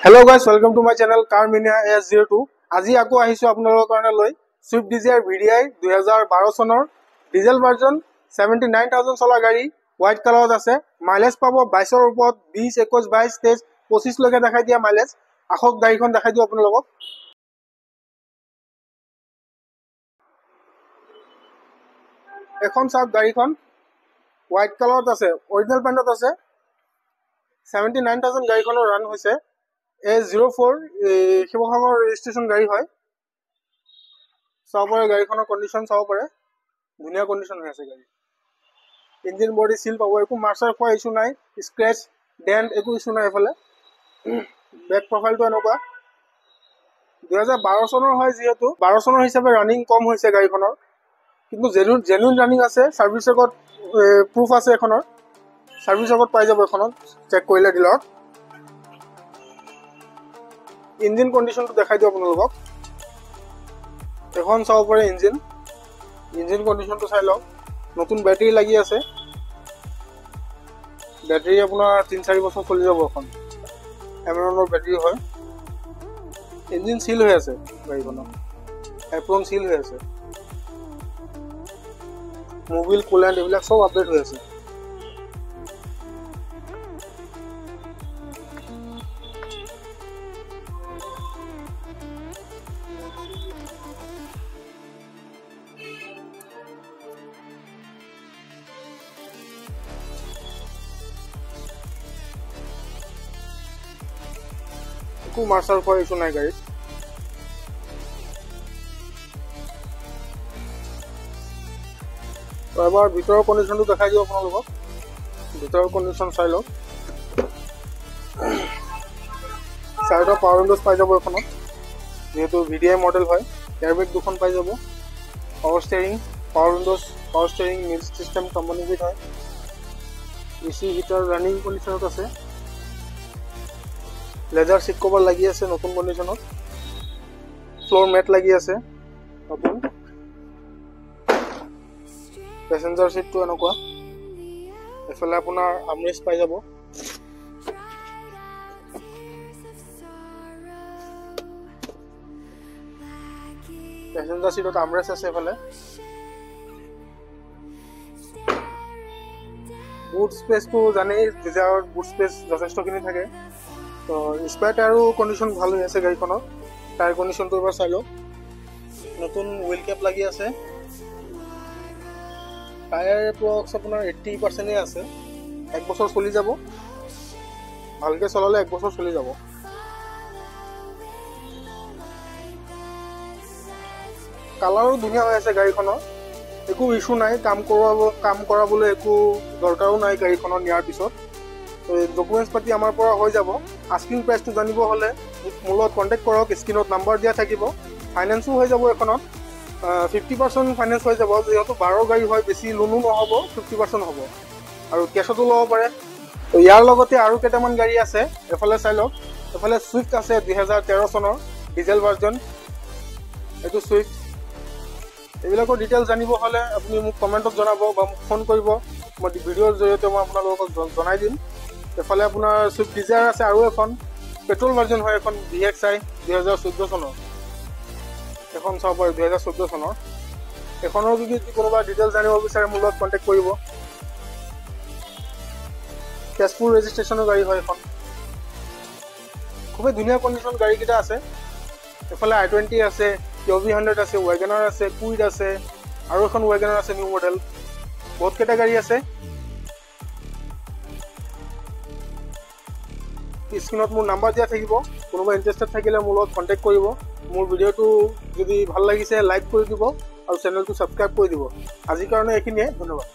Hello guys, welcome to my channel Car Mania S02. আজি আকৌ আহিছো আপোনালোকৰ কাৰণে লৈ Swift Desire VDI 2012 চনৰ ডিজেল ভাৰ্জন 79000 চলা গাড়ী হোৱাইট কালাৰত আছে মাইলেজ পাব 22 ৰ ওপৰত 20 21 22 23 25 লৈকে দেখাই দিয়া মাইলেজ আখক গাড়ীখন দেখাই দিও আপোনালোকক এখন সাব গাড়ীখন হোৱাইট কালাৰত আছে অৰিজিনাল পেইণ্টত আছে 79000 গাড়ীখনৰ ৰান হৈছে A04 শিৱসাগৰ ৰেজিষ্ট্ৰেচন গাড়ী হয় সবৰে গাড়ীখনৰ কন্ডিশন চাব পাৰে ধুনীয়া কন্ডিশন হৈ আছে গাড়ী ইঞ্জিন বডি সিল পাব একো মাৰ্চাৰ খোৱা ইস্যু নাই স্ক্ৰেচ ডেন্ট একো ইস্যু নাই এফালে ব্যাক প্ৰফাইলটো এনেকুৱা 2012 চনৰ হয় যেহেতু 12 চনৰ হিচাপে ৰানিং কম হৈছে গাড়ীখনৰ কিন্তু জেনুইন ৰানিং আছে সাৰ্ভিস ৰেকৰ্ড প্ৰুফ আছে এখনৰ সাৰ্ভিস ৰেকৰ্ড পাই যাব এখনত চেক কৰিলে ডিলাৰত ইঞ্জিন কন্ডিশনটো দেখাই দিও আপোনালোকক এখন চাও পৰে ইঞ্জিন কন্ডিশনটো চাই লওক নতুন ব্যাটাৰি লাগি আছে ব্যাটাৰি আপোনাৰ 3-4 বছৰ চলি যাব এখন এমৰনৰ ব্যাটাৰি হয় ইঞ্জিন সিল হৈ আছে গাড়ীখনৰ এপ্ৰন সিল হৈ আছে মোবিল কুলেন্ট এইবিলাক সব আপডেট হৈ আছে একো মাৰ্চাৰ খোৱা ইস্যু নাই গাড়ীত এবাৰ ভিতৰৰ কন্ডিশনটো দেখাই দিও আপোনালোকক ভিতৰৰ কন্ডিশন চাই লওক সাইডৰ পাৱাৰ উইন্ডোজ পাই যাব এখনত যেহেতু VDI মডেল হয় এয়াৰবেগ দুখন পাই যাব power steering power windows power steering music system কম্বিনেটেড হয় এসি হিটাৰ ৰানিং কন্ডিশনত আছে লেদাৰ সিট কভাৰ লাগি আছে নতুন কন্ডিশনত ফ্লোৰ ম্যাট লাগি আছে নতুন প্যাসেঞ্জাৰ সিটটো এনেকুৱা এফালে আপোনাৰ আমৰেষ্ট পাই যাব প্যাসেঞ্জাৰ সিটত আমৰেষ্ট আছে এফালে বুট স্পেসটো জানেই ডিজায়াৰ বুট স্পেস যথেষ্টখিনি থাকে তো স্পেয়াৰ টায়াৰো কন্ডিশন ভাল হৈ আছে গাড়ীখনৰ টায়াৰ কন্ডিশনটো এবাৰ চাই লওক নতুন হুইল ক্যাপ লাগি আছে টায়াৰ এপ্ৰক্স আপোনাৰ 80% আছে এক বছৰ চলি যাব ভালকে চলালে এক বছৰ চলি যাব কালাৰো ধুনীয়া হৈ আছে গাড়ীখনৰ একো ইস্যু নাই কাম কৰাবলৈ একো দৰকাৰো নাই গাড়ীখনৰ নিয়াৰ পিছত ডকুমেন্টস পাতি আমাৰ পৰা হৈ যাব আস্কিং প্ৰাইসটো জানিব হলে মূলত কন্টাক্ট কৰক স্ক্ৰিনত নাম্বাৰ দিয়া থাকিব ফাইনান্সও হৈ যাব এখনত 50% ফাইনান্স হৈ যাব যেহেতু 12 গাড়ী হয় বেছি লোনো নহব 50% হ'ব আৰু কেছতো লব পাৰে তো ইয়াৰ লগতে আৰু কেইটামান গাড়ী আছে এফালে চাই লওক এফালে সুইফট আছে 2013 চনৰ ডিজেল ভাৰ্জন এটো সুইফট এইবিলাকৰ ডিটেইলছ জানিব হলে আপুনি মোক কমেন্টত জনাব বা মোক ফোন কৰিব মই ভিডিঅ'ৰ জৰিয়তে মই আপোনালোকক জনাই দিম এফালে আপোনাৰ সুইফট ডিজায়াৰ আছে আৰু এখন পেট্ৰল ভাৰ্জন হয় এখন VXI 2014 চনৰ এখন চাও পৰে 2014 চনৰ এখনৰ যদি কোনোবা ডিটেইলছ জানিব বিচাৰে মোৰ লগত কন্টাক্ট কৰিব তেজপুৰ ৰেজিষ্ট্ৰেচনৰ গাড়ী হয় এখন খুবই ধুনীয়া কন্ডিশন গাড়ী কিটা আছে এফালে i20 আছে QV100 আছে WagonR আছে কুইড আছে আৰু এখন WagonR আছে নিউ মডেল বহুত কেটা গাড়ী আছে স্ক্ৰিনত মোৰ নাম্বাৰ দিয়া থাকিব কোনোবা ইন্টাৰেষ্টেড থাকিলে মোৰ লগত কন্টাক্ট কৰিব মোৰ ভিডিঅ'টো যদি ভাল লাগিছে লাইক কৰি দিব আৰু চেনেলটো সাবস্ক্ৰাইব কৰি দিব আজিৰ কাৰণে এইখিনিয়ে ধন্যবাদ